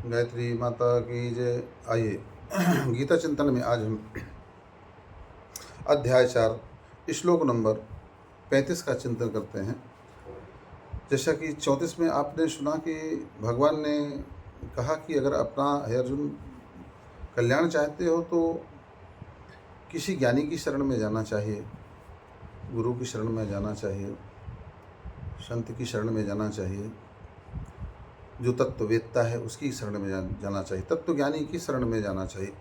गायत्री माता की जय। आइए गीता चिंतन में आज हम अध्याय 4 श्लोक नंबर 35 का चिंतन करते हैं। जैसा कि 34 में आपने सुना कि भगवान ने कहा कि अगर अपना हे अर्जुन कल्याण चाहते हो तो किसी ज्ञानी की शरण में जाना चाहिए, गुरु की शरण में जाना चाहिए, संत की शरण में जाना चाहिए, जो तत्ववेत्ता है उसकी शरण में जाना चाहिए, तत्वज्ञानी की शरण में जाना चाहिए।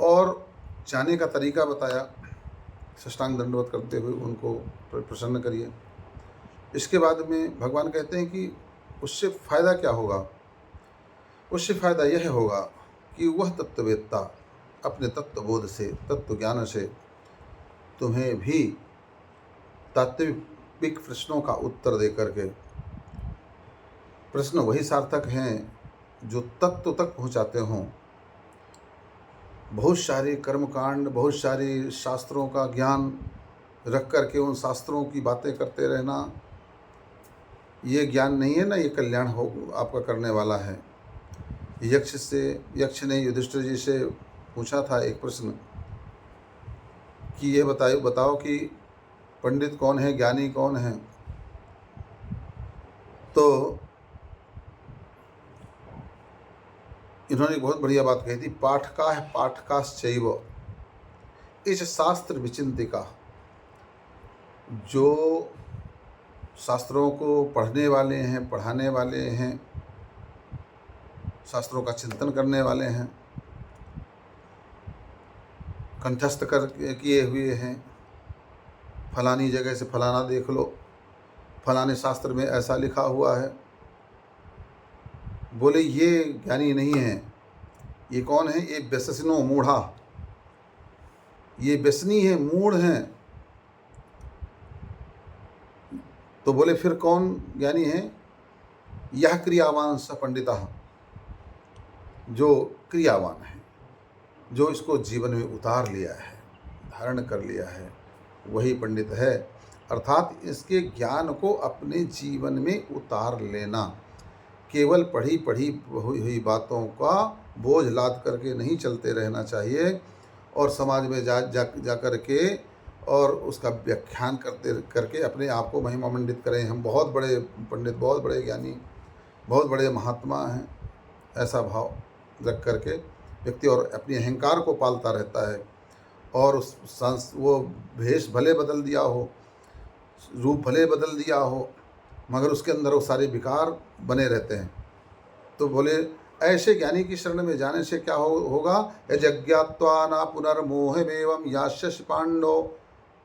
और जाने का तरीका बताया, साष्टांग दंडवत करते हुए उनको प्रसन्न करिए। इसके बाद में भगवान कहते हैं कि उससे फ़ायदा क्या होगा। उससे फ़ायदा यह होगा कि वह तत्ववेत्ता अपने तत्वबोध से, तत्व ज्ञान से तुम्हें भी तात्विक प्रश्नों का उत्तर दे करके, प्रश्न वही सार्थक हैं जो तत्व तक पहुंचाते हों। बहुत सारे कर्मकांड, बहुत सारे शास्त्रों का ज्ञान रख करके उन शास्त्रों की बातें करते रहना, ये ज्ञान नहीं है ना, ये कल्याण हो आपका करने वाला है। यक्ष ने युधिष्ठिर जी से पूछा था एक प्रश्न कि ये बताओ कि पंडित कौन है, ज्ञानी कौन है। तो इन्होंने बहुत बढ़िया बात कही थी, पाठका है पाठकाश्चैव, इस शास्त्र विचिंतिका। जो शास्त्रों को पढ़ने वाले हैं, पढ़ाने वाले हैं, शास्त्रों का चिंतन करने वाले हैं, कंठस्थ कर किए हुए हैं, फलानी जगह से फलाना देख लो, फलाने शास्त्र में ऐसा लिखा हुआ है, बोले ये ज्ञानी नहीं है। ये कौन है? ये व्यसनो मूढ़ा, ये व्यसनी है, मूढ़ हैं। तो बोले फिर कौन ज्ञानी है? यह क्रियावान स पंडितः, जो क्रियावान है, जो इसको जीवन में उतार लिया है, धारण कर लिया है, वही पंडित है। अर्थात इसके ज्ञान को अपने जीवन में उतार लेना। केवल पढ़ी हुई बातों का बोझ लाद करके नहीं चलते रहना चाहिए और समाज में जा कर के और उसका व्याख्यान करके अपने आप को महिमा मंडित करें। हम बहुत बड़े पंडित, बहुत बड़े ज्ञानी, बहुत बड़े महात्मा हैं, ऐसा भाव रख करके व्यक्ति और अपने अहंकार को पालता रहता है। और वो भेष भले बदल दिया हो, रूप भले बदल दिया हो, मगर उसके अंदर वो सारे विकार बने रहते हैं। तो बोले ऐसे ज्ञानी की शरण में जाने से क्या होगा? यज्ञात्वा न पुनर्मोहमेवं यास्यसि पांडो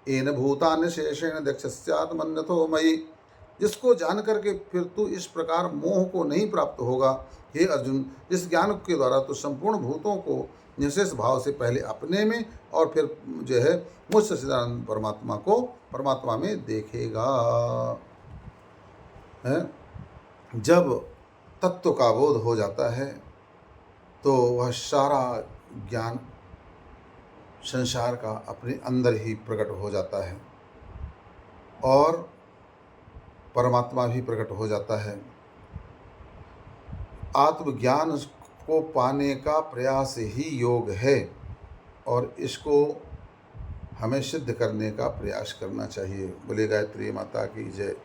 येन भूतानि शेषेण दक्षस्यात्मन्यथो मयि। जिसको जान करके फिर तू इस प्रकार मोह को नहीं प्राप्त होगा। हे अर्जुन, इस ज्ञान के द्वारा तो संपूर्ण भूतों को निशेष भाव से पहले अपने में और फिर जो है मुझ सच्चिदानंद परमात्मा को परमात्मा में देखेगा। है? जब तत्व का बोध हो जाता है तो वह सारा ज्ञान संसार का अपने अंदर ही प्रकट हो जाता है और परमात्मा भी प्रकट हो जाता है। आत्मज्ञान को पाने का प्रयास ही योग है और इसको हमें सिद्ध करने का प्रयास करना चाहिए। बोले गायत्री माता की जय।